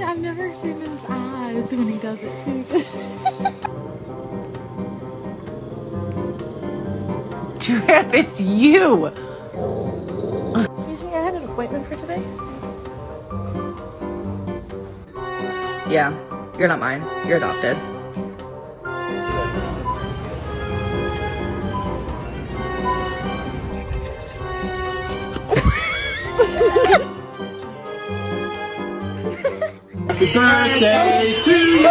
I've never seen those eyes when he does it. Trip, it's you! Excuse me, I had an appointment for today. Yeah, you're not mine. You're adopted. Happy birthday to you!